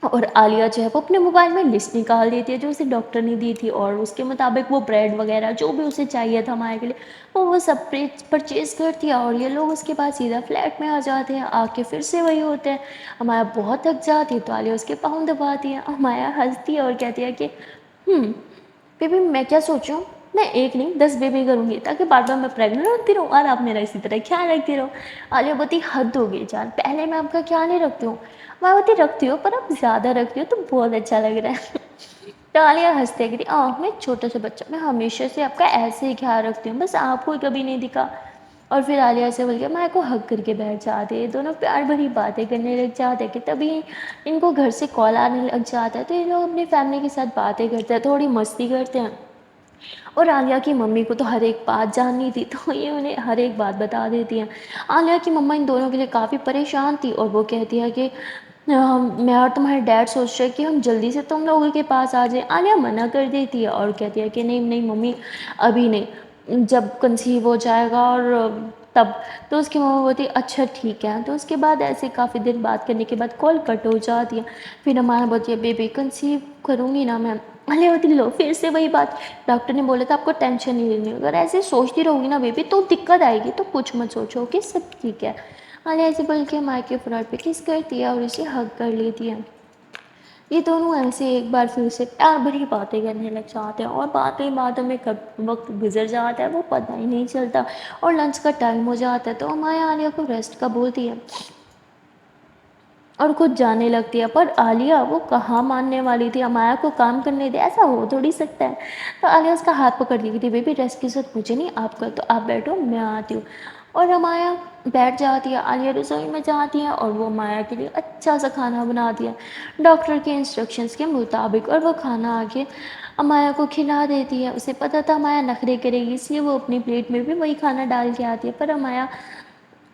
और आलिया जो है वो अपने मोबाइल में लिस्ट निकाल देती है जो उसे डॉक्टर ने दी थी और उसके मुताबिक वो ब्रेड वगैरह जो भी उसे चाहिए था माया के लिए वो सब परचेज करती है। और ये लोग उसके बाद सीधा फ्लैट में आ जाते हैं। आके फिर से वही होते हैं। अमाया बहुत थक जाती है तो आलिया उसके पाँव दबाती है। अमाया हंसती है और कहती है कि बेबी मैं क्या सोच रहा हूँ, मैं एक नहीं 10 बेबी करूँगी ताकि बार बार मैं प्रेग्नेंट होती रहूँ और आप मेरा इसी तरह ख्याल रखती रहो। आलिया बोलती हद हो गई जान, पहले मैं आपका ख्याल नहीं रखती हूँ। मैं बोलती रखती हूँ पर अब ज़्यादा रखती हूँ तो बहुत अच्छा लग रहा है। तो आलिया हंसते कहती मैं छोटा सा बच्चा, मैं हमेशा से आपका ऐसे ही ख्याल रखती हूँ, बस आपको ही कभी नहीं दिखा। और फिर आलिया से बोल के माया को हग करके बैठ जाते हैं। दोनों प्यार भरी बातें करने लग जाते हैं कि तभी इनको घर से कॉल आने लग जाता है। तो ये लोग अपनी फैमिली के साथ बातें करते हैं, थोड़ी मस्ती करते हैं। और आलिया की मम्मी को तो हर एक बात जाननी थी तो ये उन्हें हर एक बात बता देती हैं। आलिया की मम्मा इन दोनों के लिए काफ़ी परेशान थी और वो कहती है कि मैं और तुम्हारे डैड सोच रहे कि हम जल्दी से तुम लोगों के पास आ जाएं। आलिया मना कर देती है और कहती है कि नहीं नहीं मम्मी अभी नहीं, जब कंसीव हो जाएगा और तब। तो उसकी मम्मा बोलती अच्छा ठीक है। तो उसके बाद ऐसे काफ़ी देर बात करने के बाद कॉल कट हो जाती है। फिर हमारा बोलती है बेबी कंसीव करूँगी ना मैं। अरे होती लो फिर से वही बात, डॉक्टर ने बोला था आपको टेंशन नहीं लेनी, अगर ऐसे सोचती रहोगी ना बेबी तो दिक्कत आएगी, तो कुछ मत सोचो कि सब ठीक है। आलिया ऐसे बोल के माँ के फ्रंट पे किस करती है और इसे हग कर लेती है। ये दोनों ऐसे एक बार फिर से प्यार भरी बातें करने लग जाते हैं और बातें बातों में कब वक्त गुजर जाता है वो पता ही नहीं चलता। और लंच का टाइम हो जाता है तो माया आलिया को रेस्ट का बोलती है और खुद जाने लगती है। पर आलिया वो कहाँ मानने वाली थी, अमाया को काम करने दे, ऐसा हो थोड़ी सकता है। तो आलिया उसका हाथ पकड़ ली थी बेबी रेस्ट की जरूरत मुझे नहीं, आप कर तो आप बैठो मैं आती हूँ। और अमाया बैठ जाती है। आलिया रसोई में जाती है और वो माया के लिए अच्छा सा खाना बनाती है डॉक्टर के इंस्ट्रक्शंस के मुताबिक। और वो खाना आके अमाया को खिला देती है। उसे पता था अमाया नखरे करेगी इसलिए वो अपनी प्लेट में भी वही खाना डाल के आती है। पर अमाया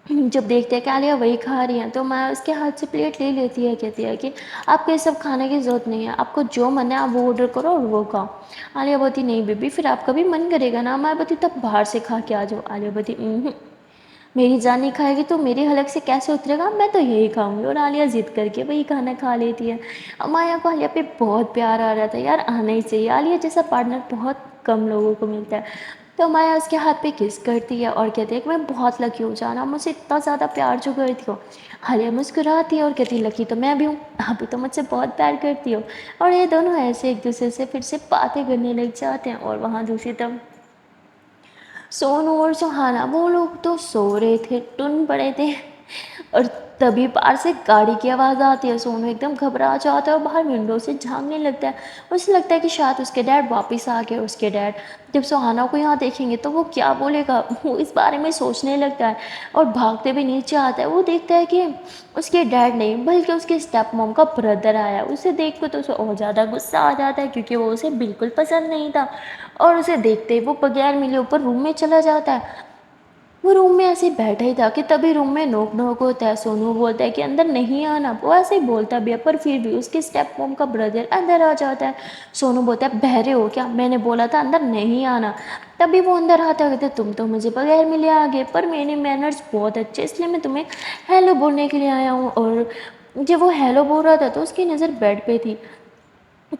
जब देखते हैं कि आलिया वही खा रही हैं तो मैं उसके हाथ से प्लेट ले लेती है। कहती है कि आपको ये सब खाने की ज़रूरत नहीं है, आपको जो मन है आप वो ऑर्डर करो और वो खाओ। आलिया बोलती नहीं बेबी फिर आपका भी मन करेगा ना। मैं बोलती तब बाहर से खा के आ जाओ। आलिया बोलती मेरी जान नहीं खाएगी तो मेरी हलक से कैसे उतरेगा, मैं तो यही खाऊंगी। और आलिया ज़िद करके वही खाना खा लेती है। माया को आलिया पे बहुत प्यार आ रहा था यार, आना ही चाहिए, आलिया जैसा पार्टनर बहुत कम लोगों को मिलता है। तो माया उसके हाथ पे किस करती है और कहती है कि मैं बहुत लकी हूँ जाना, मुझसे इतना ज़्यादा प्यार जो करती हो। आलिया मुस्कुराती है और कहती है लकी तो मैं भी हूँ, आप भी तो मुझसे बहुत प्यार करती हो। और ये दोनों ऐसे एक दूसरे से फिर से बातें करने लग जाते हैं। और वहाँ दूसरी तरफ सोनू और सुहाना वो लोग तो सो रहे थे, टुन पड़े थे। और तभी पार से गाड़ी की आवाज़ आती है। सोनू एकदम घबरा जाता है और बाहर विंडो से झांकने लगता है। उसे लगता है कि शायद उसके डैड वापस आ गए। उसके डैड जब सुहाना को यहाँ देखेंगे तो वो क्या बोलेगा, वो इस बारे में सोचने लगता है। और भागते हुए नीचे आता है, वो देखता है कि उसके डैड नहीं बल्कि उसके स्टेप मॉम का ब्रदर आया। उसे देख कर तो उसे और ज़्यादा गुस्सा आ जाता है क्योंकि वो उसे बिल्कुल पसंद नहीं था। और उसे देखते ही वो बगैर मिले ऊपर रूम में चला जाता है। वो रूम में ऐसे ही बैठा ही था कि तभी रूम में नोक नोक होता है। सोनू बोलता है कि अंदर नहीं आना, वो ऐसे ही बोलता भी है पर फिर भी उसके स्टेप मॉम का ब्रदर अंदर आ जाता है। सोनू बोलता है बहरे हो क्या, मैंने बोला था अंदर नहीं आना। तभी वो अंदर आता है, कहते तुम तो मुझे बगैर मिले आ गए, पर मेरे मैनर्स बहुत अच्छे इसलिए मैं तुम्हें हेलो बोलने के लिए आया हूँ। और जब वो हेलो बोल रहा था तो उसकी नज़र बेड पे थी।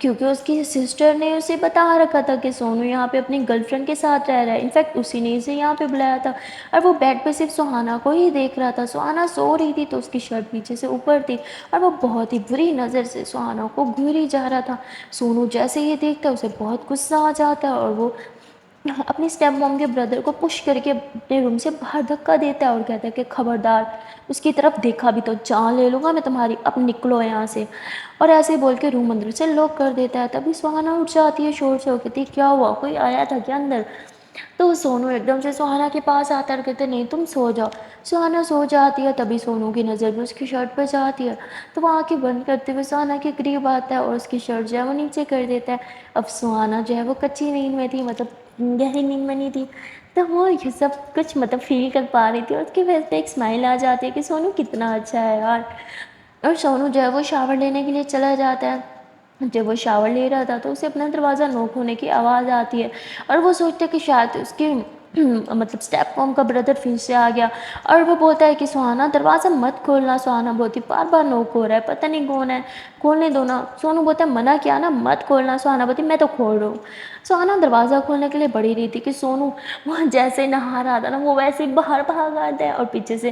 کیونکہ اس کی سسٹر نے اسے بتا رکھا تھا کہ سونو یہاں پہ اپنی گرل فرینڈ کے ساتھ رہ رہا ہے، انفیکٹ اسی نے اسے یہاں پہ بلایا تھا، اور وہ بیڈ پہ صرف سہانا کو ہی دیکھ رہا تھا۔ سہانا سو رہی تھی تو اس کی شرٹ پیچھے سے اوپر تھی، اور وہ بہت ہی بری نظر سے سہانا کو گھوری جا رہا تھا۔ سونو جیسے ہی دیکھتا ہے اسے بہت غصہ آ جاتا ہے، اور وہ اپنی اسٹیپ موم کے بردر کو پش کر کے اپنے روم سے باہر دھکا دیتا ہے اور کہتا ہے کہ خبردار اس کی طرف دیکھا بھی تو جان لے لوں گا میں تمہاری، اب نکلو یہاں سے، اور ایسے بول کے روم اندر سے لاک کر دیتا ہے۔ تبھی سہانا اٹھ جاتی ہے شور سے، وہ کہتی ہے کیا ہوا، کوئی آیا تھا کیا اندر؟ تو سونو ایک دم سے سہانا کے پاس آتا ہے اور کہتے ہیں نہیں تم سو جاؤ۔ سہانا سو جاتی ہے، تبھی سونو کی نظر بھی اس کی شرٹ پہ جاتی ہے، تو وہ آنکھیں بند کرتے ہوئے سہانا کے قریب آتا ہے اور اس کی شرٹ جو ہے وہ نیچے کر دیتا ہے۔ اب سہانا جو ہے وہ کچی نیند میں تھی، مطلب گہری نیند میں نہیں تھی، تو وہ یہ سب کچھ مطلب فیل کر پا رہی تھی، اور اس کے فیس پہ ایک اسمائل آ جاتی ہے کہ سونو کتنا اچھا ہے یار۔ اور سونو جو ہے وہ شاور لینے کے لیے چلا جاتا ہے۔ جب وہ شاور لے رہا تھا تو اسے اپنا دروازہ نوک ہونے کی آواز آتی ہے، اور وہ سوچتا ہے کہ شاید اس کے مطلب اسٹیپ موم کا بردر پھر سے آ گیا، اور وہ بولتا ہے کہ سہانا دروازہ مت کھولنا۔ سہانا بولتی بار بار نوک ہو رہا ہے، پتہ نہیں کون ہے، کھولنے دو نا۔ سونو بولتا ہے منع کیا نا، مت کھولنا۔ سہانا بولتی میں تو کھول رہا ہوں۔ سہانا دروازہ کھولنے کے لیے بڑی رہی تھی کہ سونو وہ جیسے نہا رہا تھا نا وہ ویسے ہی باہر بھاگ آتا ہے، اور پیچھے سے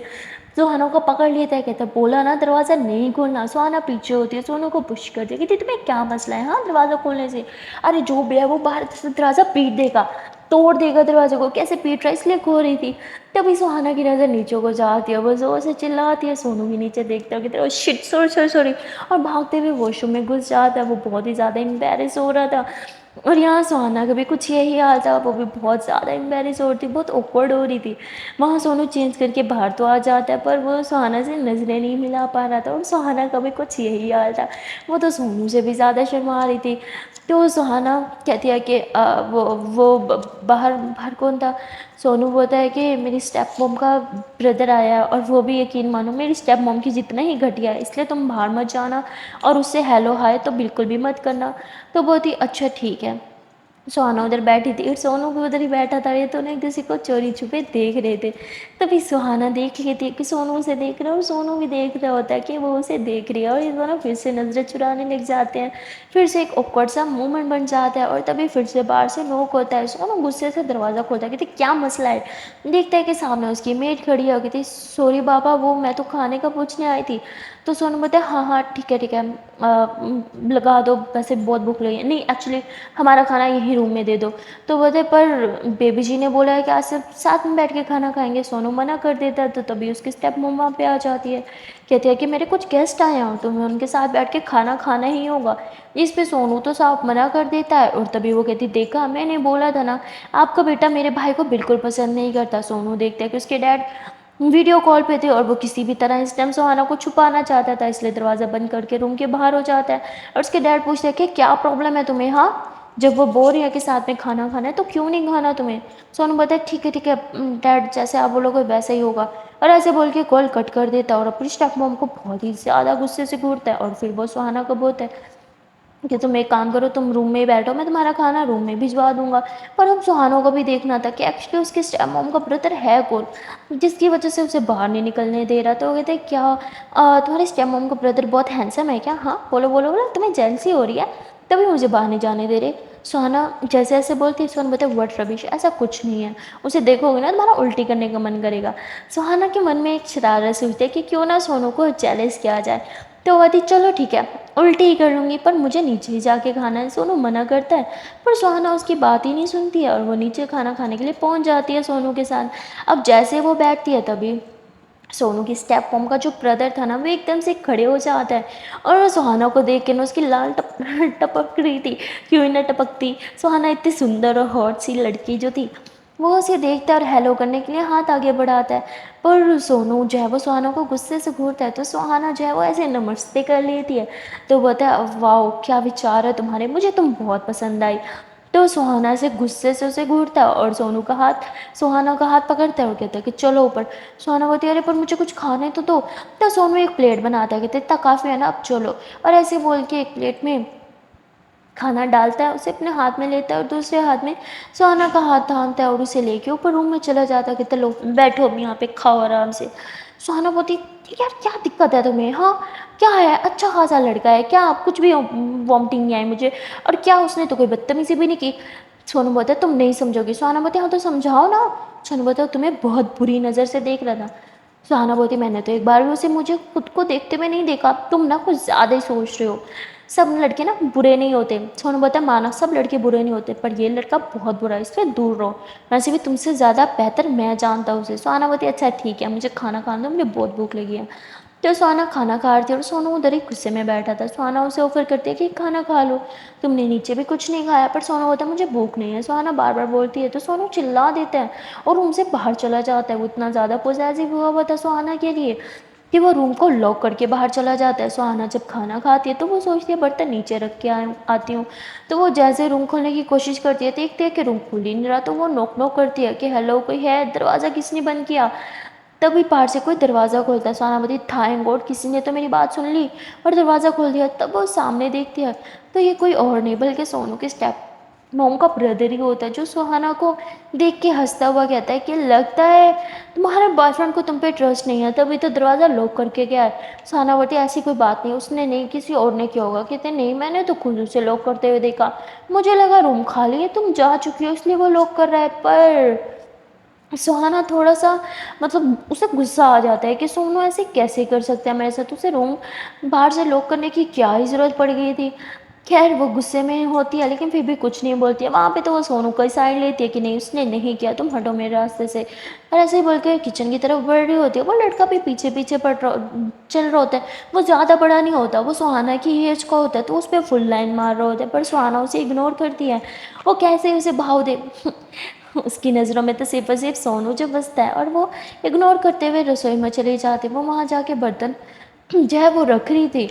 سہانا کو پکڑ لیتا ہے، کہتا ہے بولا نا دروازہ نہیں کھولنا۔ سہانا پیچھے ہوتی ہے، سونو کو پش کرتی ہے، کہتی تمہیں کیا مسئلہ ہے ہاں دروازہ کھولنے سے؟ ارے جو بھی ہے وہ باہر سے دروازہ پیٹ دے گا، توڑ دے گا دروازے کو، کیسے پیٹ رہا ہے اس لیے کھول رہی تھی۔ تبھی سہانا کی نظر نیچے کو جاتی ہے، وہ زور سے چلاتی ہے، سونو بھی نیچے دیکھتا ہے، کہتا ہے شٹ سوری، اور بھاگتے ہوئے واش روم میں گھس جاتا ہے۔ وہ بہت ہی زیادہ امبیرس ہو رہا تھا، اور یہاں سہانا کا بھی کچھ یہی حال تھا، وہ بھی بہت زیادہ امبیرس ہو رہی تھی، بہت اوکورڈ ہو رہی تھی۔ وہاں سونو چینج کر کے باہر تو آ جاتا ہے، پر وہ سہانا سے نظریں نہیں ملا پا رہا تھا، اور سہانا کا بھی کچھ یہی حال تھا، وہ تو سونو سے بھی زیادہ شرما رہی تھی۔ تو سہانا کہتی ہے کہ وہ باہر کون تھا؟ سونو بولتا ہے کہ میری اسٹیپ موم کا بردر آیا ہے، اور وہ بھی یقین مانو میری اسٹیپ موم کی جتنا ہی گھٹیا ہے، اس لیے تم باہر مت جانا، اور اس سے ہیلو ہائے تو بالکل بھی مت کرنا۔ تو بولتی اچھا ٹھیک ہے۔ سہانا ادھر بیٹھی تھی اور سونو بھی ادھر ہی بیٹھا تھا، یہ تو نہیں کسی کو چوری چھپے دیکھ رہے تھے۔ تبھی سہانا دیکھ لیتی ہے کہ سونو اسے دیکھ رہا ہے، اور سونو بھی دیکھ رہا ہوتا ہے کہ وہ اسے دیکھ رہی ہے، اور یہ دونوں پھر سے نظریں چرانے لگ جاتے ہیں۔ پھر سے ایک اوکورڈ سا مومنٹ بن جاتا ہے، اور تبھی پھر سے باہر سے نوک ہوتا ہے۔ سونو غصے سے دروازہ کھولتا ہے، کہتی کیا مسئلہ ہے؟ دیکھتا ہے کہ سامنے اس کی میڈ کھڑی ہے، اور کہتی سوری بابا وہ میں تو کھانے کا پوچھنے آئی تھی۔ تو سونو بولتا ہے ہاں ہاں ٹھیک ہے لگا دو، ویسے بہت بھوک لگی ہے، نہیں ایکچولی ہمارا کھانا یہیں روم میں دے دو۔ تو بولتے پر بیبی جی نے بولا ہے کہ آج سب ساتھ میں بیٹھ کے کھانا کھائیں گے۔ سونو منع کر دیتا ہے، تو تبھی اس کی اسٹیپ موم وہاں پہ آ جاتی ہے، کہتے ہیں کہ میرے کچھ گیسٹ آئے ہیں اور تمہیں ان کے ساتھ بیٹھ کے کھانا کھانا ہی ہوگا۔ اس پہ سونو تو صاف منع کر دیتا ہے، اور تبھی وہ کہتی دیکھا میں نے بولا تھا نا، آپ کا بیٹا میرے بھائی کو بالکل پسند نہیں کرتا۔ سونو دیکھتا ہے کہ اس کے ڈیڈ ویڈیو کال پہ تھے، اور وہ کسی بھی طرح اس ٹائم سہانا کو چھپانا چاہتا تھا، اس لیے دروازہ بند کر کے روم کے باہر ہو جاتا ہے، اور اس کے ڈیڈ پوچھتے ہیں کہ کیا پرابلم ہے تمہیں ہاں، جب وہ بول رہی ہے کہ ساتھ میں کھانا کھانا ہے تو کیوں نہیں کھانا تمہیں؟ سونو بولتا ہے ٹھیک ہے ڈیڈ جیسے آپ بولو گے ویسا ہی ہوگا، اور ایسے بول کے کال کٹ کر دیتا ہے، اور اپنی اسٹیپ موم کو بہت ہی زیادہ غصے سے گھورتا ہے، اور پھر وہ سہانا کو بولتا ہے کہ تم ایک کام کرو، تم روم میں ہی بیٹھو، میں تمہارا کھانا روم میں بھجوا دوں گا۔ پر اب سہانوں کو بھی دیکھنا تھا کہ ایکچولی اس کے اسٹیپ موم کا برادر ہے کون، جس کی وجہ سے اسے باہر نہیں نکلنے دے رہا۔ تو وہ کہتے ہیں کیا تمہارے اسٹیپ موم کا برادر بہت ہینڈسم ہے کیا؟ ہاں بولو بولو بولو، تمہیں جیلسی ہو رہی ہے تبھی مجھے باہر نہیں جانے دے رہے۔ سہانا جیسے ایسے بولتی ہے، سہانا بولتا ہے وٹ ربش، ایسا کچھ نہیں ہے، اسے دیکھو گے نا تمہارا الٹی کرنے کا من کرے گا۔ سہانا کے من میں ایک شرارت سوچتی ہے کہ کیوں نہ سونو کو چیلنج کیا جائے، تو وہ کہتی چلو ٹھیک ہے الٹی ہی کر لوں گی، پر مجھے نیچے ہی جا کے کھانا ہے۔ سونو منع کرتا ہے، پر سہانا اس کی بات ہی نہیں سنتی ہے، اور وہ نیچے کھانا کھانے کے لیے پہنچ جاتی ہے سونو کے ساتھ۔ اب جیسے وہ بیٹھتی ہے تبھی سونو کی اسٹیپ موم کا جو برادر تھا نا وہ ایک دم سے کھڑے ہو جاتا ہے، اور سہانا کو دیکھ کے نا اس کی لال ٹپک رہی تھی، کیوں نہ ٹپکتی، سہانا اتنی سندر اور ہاٹ سی لڑکی جو تھی، وہ اسے دیکھتا ہے اور ہیلو کرنے کے لیے ہاتھ آگے بڑھاتا ہے، پر سونو جو ہے وہ سہانا کو غصے سے گھورتا ہے، تو سہانا جو ہے وہ ایسے نمستے کر لیتی ہے، تو بولتا ہے واؤ کیا وچار ہے تمہارے، مجھے تم بہت پسند آئی۔ تو سہانا سے غصے سے اسے گھورتا ہے، اور سہانا کا ہاتھ پکڑتا ہے اور کہتا ہے کہ چلو اوپر۔ سہانا بولتی ہے ارے پر مجھے کچھ کھانے تو دو، تو سونو ایک پلیٹ بناتا ہے، کہتے اتنا کافی ہے نا اب چلو، اور ایسے بول کے ایک پلیٹ میں کھانا ڈالتا ہے، اسے اپنے ہاتھ میں لیتا ہے، اور دوسرے ہاتھ میں سہانا کا ہاتھ تھامتا ہے، اور اسے لے کے اوپر روم میں چلا جاتا ہے، کہتا لو بیٹھو اب یہاں پہ کھاؤ آرام سے۔ सुहाना बोलती, यार क्या दिक्कत है तुम्हें, हाँ क्या है, अच्छा खासा लड़का है, क्या आप कुछ भी वॉमिटिंग नहीं आई मुझे, और क्या उसने तो कोई बदतमीजी भी नहीं की। सोनू बोलता है तुम नहीं समझोगी। सुहाना बोलती हाँ तो समझाओ ना। सोनू बोलता है तुम्हें बहुत बुरी नज़र से देख रहा था। सुहाना बोलती मैंने तो एक बार भी उसे मुझे खुद को देखते हुए नहीं देखा, तुम ना कुछ ज़्यादा ही सोच रहे हो, सब लड़के ना बुरे नहीं होते। सोनू बोलता है माना सब लड़के बुरे नहीं होते, पर ये लड़का बहुत बुरा है, इससे दूर रहो, वैसे भी तुमसे ज़्यादा बेहतर मैं जानता हूँ उसे। सुहाना बोलती अच्छा ठीक है, मुझे खाना खाने दो, मुझे बहुत भूख लगी है। तो सुहाना खाना खा रही थी और सोनू उधर ही गुस्से में बैठा था। सुहाना उसे ऑफर करती है कि खाना खा लो, तुमने नीचे भी कुछ नहीं खाया, पर सोनू होता है मुझे भूख नहीं है। सुहाना बार बार बोलती है तो सोनू चिल्ला देता है और रूम से बाहर चला जाता है। वो इतना ज़्यादा पॉसेसिव हुआ था सुहाना के लिए कि वो रूम को लॉक करके बाहर चला जाता है। सुहाना जब खाना खाती है तो वो सोचती है बर्तन नीचे रख के आती हूँ। तो वो जैसे रूम खोलने की कोशिश करती है, देखती है कि रूम खुल ही नहीं रहा, तो वो नॉक नॉक करती है कि हेलो कोई है, दरवाज़ा किसने बंद किया। तभी बाहर से कोई दरवाज़ा खोलता है। सुहाना बोलती थैंक गॉड किसी ने तो मेरी बात सुन ली और दरवाज़ा खोल दिया। तब वो सामने देखती है तो ये कोई और नहीं बल्कि सोनू के स्टेप मोम का ब्रदर ही होता है, जो सुहाना को देख के हंसता हुआ कहता है कि लगता है तुम्हारे बॉयफ्रेंड को तुम पे ट्रस्ट नहीं है, तभी तो दरवाज़ा लॉक करके गया है। सुहाना बोलती ऐसी कोई बात नहीं, उसने नहीं किसी और ने किया होगा। कहते नहीं मैंने तो खुद उसे लॉक करते हुए देखा, मुझे लगा रूम खाली है, तुम जा चुकी हो इसलिए वो लॉक कर रहा है। पर सुहाना थोड़ा-सा मतलब उसे गुस्सा आ जाता है कि सोनू ऐसे कैसे कर सकता है मेरे साथ, उसे रूम बाहर से लॉक करने की क्या ही ज़रूरत पड़ गई थी। ख़ैर वो गुस्से में होती है लेकिन फिर भी कुछ नहीं बोलती है। वहाँ पे तो वो सोनू का ही साइड लेती है कि नहीं उसने नहीं किया, तुम हटो मेरे रास्ते से। और ऐसे ही बोल के किचन की तरफ बढ़ रही होती है। वो लड़का भी पीछे-पीछे चल रहा होता है। वो ज़्यादा बड़ा नहीं होता, वो सुहाना की ही एज का होता है, तो उस पे फुल लाइन मार रहा होता है, पर सुहाना उसे इग्नोर करती है। वो कैसे उसे भाव दे उसकी नज़रों में तो सिर्फ़ और सिर्फ़ सोनू जो बसता है, और वो इग्नोर करते हुए रसोई में चली जाती है। वो वहाँ जाके बर्तन जो है वो रख रही थी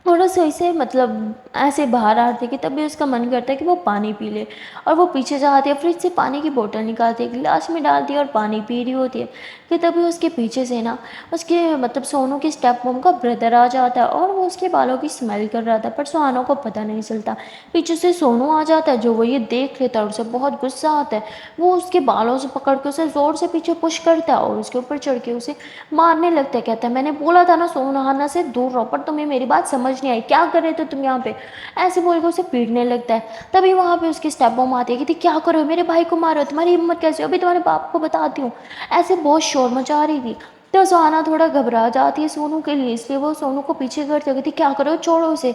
और रसोई से मतलब ऐसे बाहर आ रही थी कि तभी उसका मन करता है कि वो पानी पी ले, और वो पीछे जाती है फ्रिज से पानी की बोतल निकालती है, गिलास में डालती है और पानी पी रही होती है कि तभी उसके पीछे से ना उसके मतलब सोनू की स्टेप मॉम का ब्रदर आ जाता है और वो उसके बालों की स्मेल कर रहा था, पर सुहाना को पता नहीं चलता। पीछे से सोनू आ जाता है, जो वो ये देख लेता है और उसे बहुत गुस्सा आता है। वो उसके बालों से पकड़ के उसे ज़ोर से पीछे पुश करता है और उसके ऊपर चढ़ के उसे मारने लगता है। कहता है मैंने बोला था ना सोनू से दूर रहो, पर तुम्हें मेरी बात समझ नहीं आई, क्या कर रहे थे तुम यहाँ पे, ऐसे बोल के उसे पीटने लगता है। तभी वहाँ पे उसकी स्टेप मॉम आती है, कहती क्या कर रहे हो, मेरे भाई को मारो, तुम्हारी हिम्मत कैसे हो, अभी तुम्हारे बाप को बताती हूँ। ऐसे बहुत शोर मचा रही थी। तो सुहाना थोड़ा घबरा जाती है सोनू के लिए, इसलिए वो सोनू को पीछे करती है, कहती क्या करो छोड़ो उसे।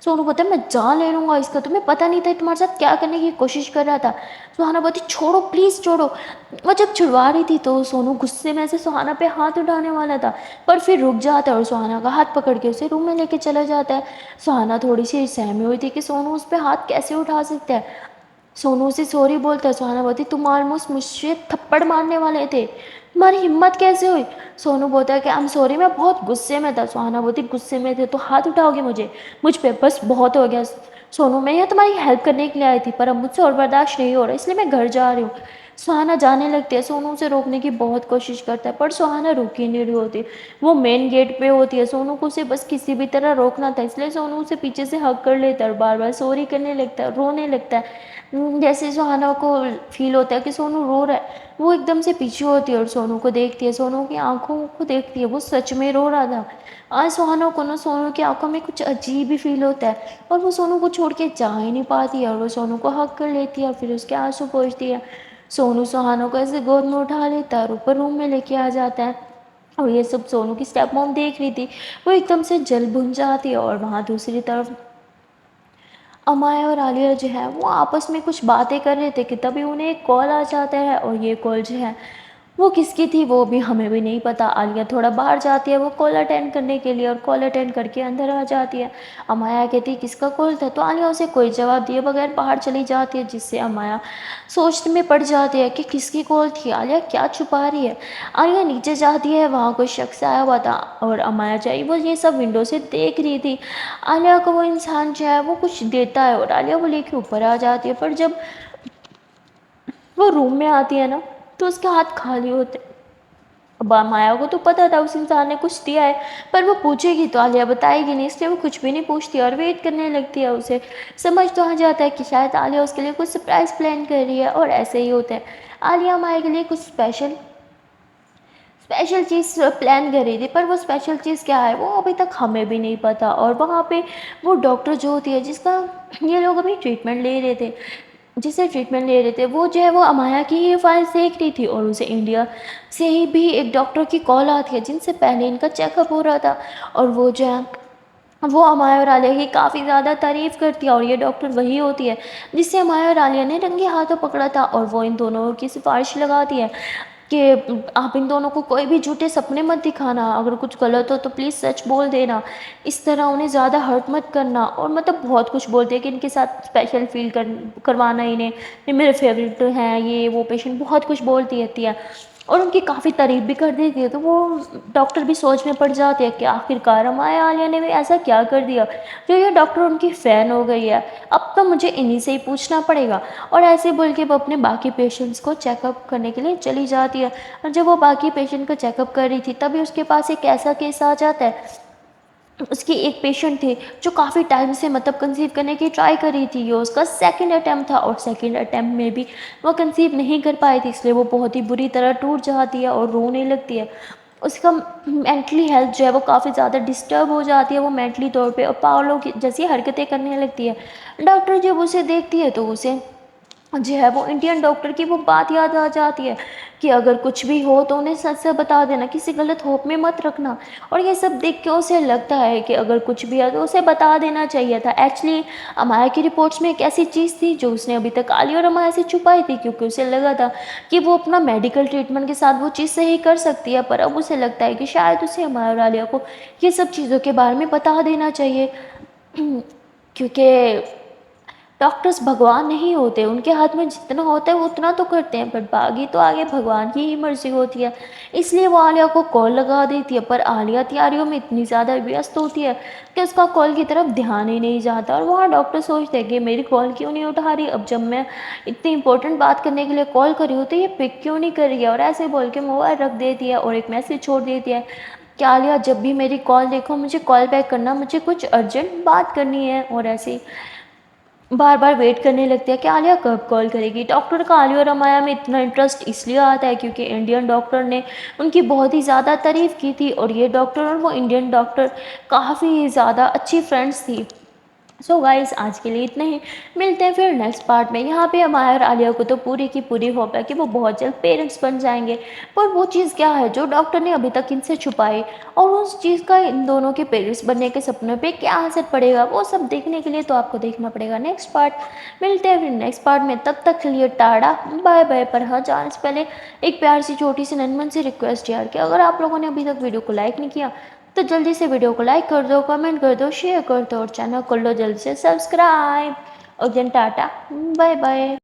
सोनू बोलता है मैं जान ले लूँगा इसका, तुम्हें पता नहीं था तुम्हारे साथ क्या करने की कोशिश कर रहा था। सुहाना बोलती छोड़ो प्लीज़ छोड़ो। और जब छुड़वा रही थी तो सोनू गुस्से में से सुहाना पे हाथ उठाने वाला था, पर फिर रुक जाता है और सुहाना का हाथ पकड़ के उसे रूम में लेके चला जाता है। सुहाना थोड़ी सी सहमी हुई थी कि सोनू उस पर हाथ कैसे उठा सकता है। सोनू से सॉरी बोलता है। सुहाना बोलती तुम ऑलमोस्ट मुझे थप्पड़ मारने वाले थे, तुम्हारी हिम्मत कैसे हुई। सोनू बोलता है कि आई एम सॉरी, मैं बहुत गुस्से में था। सुहाना बोलती गुस्से में थे तो हाथ उठाओगे मुझ पे, बस बहुत हो गया। सोनू मैं यहाँ तुम्हारी हेल्प करने के लिए आई थी, पर अब मुझसे और बर्दाश्त नहीं हो रहा, इसलिए मैं घर जा रही हूँ। सुहाना जाने लगती है, सोनू उसे रोकने की बहुत कोशिश करता है पर सुहाना रुक ही नहीं रही होती। वो मेन गेट पे होती है, सोनू को उसे बस किसी भी तरह रोकना था, इसलिए सोनू उसे पीछे से हग कर लेता है और बार बार सॉरी करने लगता है, रोने लगता है। जैसे सुहाना को फील होता है कि सोनू रो रहा है, वो एकदम से पीछे होती है और सोनू को देखती है, सोनू की आंखों को देखती है, वो सच में रो रहा था। आज सुहाना को ना सोनू की आंखों में कुछ अजीब ही फील होता है और वो सोनू को छोड़ के जा ही नहीं पाती है, और वो सोनू को हक कर लेती है और फिर उसके आंसू पोंछती है। सोनू सुहाना को ऐसे गोद में उठा लेता है और ऊपर रूम में लेके आ जाता है। और ये सब सोनू की स्टेप मॉम देख रही थी, वो एकदम से जल भुन जाती है। और वहाँ दूसरी तरफ अमाया और आलिया जो है वो आपस में कुछ बातें कर रहे थे कि तभी उन्हें एक कॉल आ जाता है, और ये कॉल जो है वो किसकी थी वो भी हमें भी नहीं पता। आलिया थोड़ा बाहर जाती है वो कॉल अटेंड करने के लिए, और कॉल अटेंड करके अंदर आ जाती है। अमाया कहती है किसका कॉल था, तो आलिया उसे कोई जवाब दिए बगैर बाहर चली जाती है, जिससे अमाया सोच में पड़ जाती है कि किसकी कॉल थी, आलिया क्या छुपा रही है। आलिया नीचे जाती है, वहाँ कोई शख्स आया हुआ था और अमाया चाहिए वो ये सब विंडो से देख रही थी। आलिया को वो इंसान जो है वो कुछ देता है और आलिया वो लेके ऊपर आ जाती है, पर जब वो रूम में आती है ना तो उसके हाथ खाली होते हैं। अब माया को तो पता था उस इंसान ने कुछ दिया है, पर वो पूछेगी तो आलिया बताएगी नहीं, इसलिए वो कुछ भी नहीं पूछती और वेट करने लगती है। उसे समझ तो आ जाता है कि शायद आलिया उसके लिए कुछ सरप्राइज़ प्लान कर रही है, और ऐसे ही होता है। आलिया माया के लिए कुछ स्पेशल चीज़ प्लान करी थी, पर वो स्पेशल चीज़ क्या है वो अभी तक हमें भी नहीं पता। और वहाँ पे वो डॉक्टर जो होती है जिसका ये लोग अभी ट्रीटमेंट ले रहे थे, जिससे ट्रीटमेंट ले रहे थे, वो जो है वो अमाया की ही फाइल देख रही थी, और उसे इंडिया से ही भी एक डॉक्टर की कॉल आती है जिनसे पहले इनका चेकअप हो रहा था। और वो जो है वो अमाया और आलिया की काफ़ी ज़्यादा तारीफ़ करती है, और ये डॉक्टर वही होती है जिससे अमाया और आलिया ने रंगे हाथों पकड़ा था। और वो इन दोनों की सिफारिश लगाती है कि आप इन दोनों को कोई भी झूठे सपने मत दिखाना, अगर कुछ गलत हो तो प्लीज़ सच बोल देना, इस तरह उन्हें ज़्यादा हर्ट मत करना। और मतलब बहुत कुछ बोलते हैं कि इनके साथ स्पेशल फील करवाना इन्हें, ये मेरे फेवरेट हैं, ये वो पेशेंट बहुत कुछ बोलती रहती है, और उनकी काफ़ी तारीफ़ भी कर देती है। तो वो डॉक्टर भी सोच में पड़ जाते हैं कि आखिरकार हमारे आलिया ने भी ऐसा क्या कर दिया जो ये डॉक्टर उनकी फ़ैन हो गई है, अब तो मुझे इन्हीं से ही पूछना पड़ेगा। और ऐसे बोल के वो अपने बाकी पेशेंट्स को चेकअप करने के लिए चली जाती है। और जब वो बाकी पेशेंट को चेकअप कर रही थी तभी उसके पास एक ऐसा केस आ जाता है। उसकी एक पेशेंट थी जो काफ़ी टाइम से मतलब कंसीव करने की ट्राई कर रही थी, ये उसका सेकंड अटेम्प्ट था, और सेकंड अटेम्प्ट में भी वो कंसीव नहीं कर पाई थी, इसलिए वो बहुत ही बुरी तरह टूट जाती है और रोने लगती है। उसका मेंटली हेल्थ जो है वो काफ़ी ज़्यादा डिस्टर्ब हो जाती है, वो मेंटली तौर पे और पागलों की जैसी हरकतें करने लगती है। डॉक्टर जब उसे देखती है तो उसे जो है वो इंडियन डॉक्टर की वो बात याद आ जाती है कि अगर कुछ भी हो तो उन्हें सच से बता देना, किसी गलत होप में मत रखना। और ये सब देख के उसे लगता है कि अगर कुछ भी है तो उसे बता देना चाहिए था। एक्चुअली अमाया की रिपोर्ट्स में एक ऐसी चीज़ थी जो उसने अभी तक आलिया और अमाया से छुपाई थी, क्योंकि उसे लगा था कि वो अपना मेडिकल ट्रीटमेंट के साथ वो चीज़ सही कर सकती है, पर अब उसे लगता है कि शायद उसे अमाया और आलिया को ये सब चीज़ों के बारे में बता देना चाहिए। क्योंकि डॉक्टर्स भगवान नहीं होते, उनके हाथ में जितना होता है वो उतना तो करते हैं, पर बाकी तो आगे भगवान की ही मर्ज़ी होती है। इसलिए वो आलिया को कॉल लगा देती है, पर आलिया तैयारियों में इतनी ज़्यादा व्यस्त होती है कि उसका कॉल की तरफ ध्यान ही नहीं जाता। और वहाँ डॉक्टर सोचते हैं कि मेरी कॉल क्यों नहीं उठा रही, अब जब मैं इतनी इंपॉर्टेंट बात करने के लिए कॉल करी हूँ तो ये पिक क्यों नहीं कर रही है। और ऐसे बोल के मोबाइल रख देती है और एक मैसेज छोड़ देती है कि आलिया जब भी मेरी कॉल देखो मुझे कॉल बैक करना, मुझे कुछ अर्जेंट बात करनी है। और ऐसे ही बार बार वेट करने लगती है कि आलिया कब कॉल करेगी। डॉक्टर का आलिया और अमाया में इतना इंटरेस्ट इसलिए आता है क्योंकि इंडियन डॉक्टर ने उनकी बहुत ही ज़्यादा तारीफ़ की थी, और ये डॉक्टर और वो इंडियन डॉक्टर काफ़ी ज़्यादा अच्छी फ्रेंड्स थी। सो गाइस आज के लिए इतना ही, मिलते हैं फिर नेक्स्ट पार्ट में। यहाँ पे अमाया और आलिया को तो पूरी की पूरी होप है कि वो बहुत जल्द पेरेंट्स बन जाएंगे, पर वो चीज़ क्या है जो डॉक्टर ने अभी तक इनसे छुपाई, और उस चीज़ का इन दोनों के पेरेंट्स बनने के सपनों पे क्या असर पड़ेगा, वो सब देखने के लिए तो आपको देखना पड़ेगा नेक्स्ट पार्ट। मिलते हैं फिर नेक्स्ट पार्ट में, तब तक के लिए टाटा बाय बाय। पर हाँ, जाने से पहले एक प्यार सी छोटी सी नन्मन सी रिक्वेस्ट यार, कि अगर आप लोगों ने अभी तक वीडियो को लाइक नहीं किया तो जल्दी से वीडियो को लाइक कर दो, कमेंट कर दो, शेयर कर दो, और चैनल कर लो जल्दी से सब्सक्राइब। और देन टाटा बाय बाय।